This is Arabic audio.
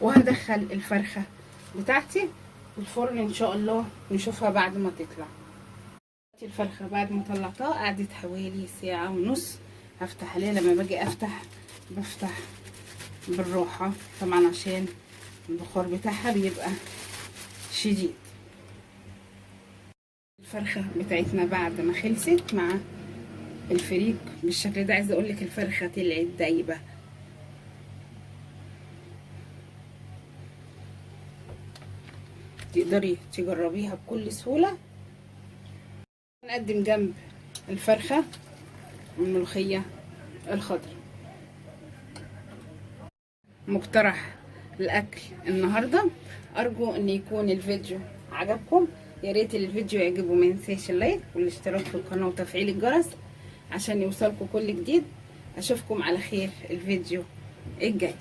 وهدخل الفرخة بتاعتي الفرن ان شاء الله، نشوفها بعد ما تطلع. الفرخة بعد ما طلعتها قعدت حوالي ساعة ونص. هفتح عليها، لما باجي افتح بفتح بالراحة طبعا عشان البخار بتاعها بيبقى شديد. الفرخة بتاعتنا بعد ما خلصت مع الفريك بالشكل ده، عايزة اقولك الفرخة طلعت دايبة. تقدري تجربيها بكل سهولة. نقدم جنب الفرخة الملوخية الخضراء. مقترح الاكل النهارده. ارجو ان يكون الفيديو عجبكم. يا ريت الفيديو يعجبه ما ينساش اللايك والاشتراك في القناه وتفعيل الجرس عشان يوصلكم كل جديد. اشوفكم على خير الفيديو الجاي.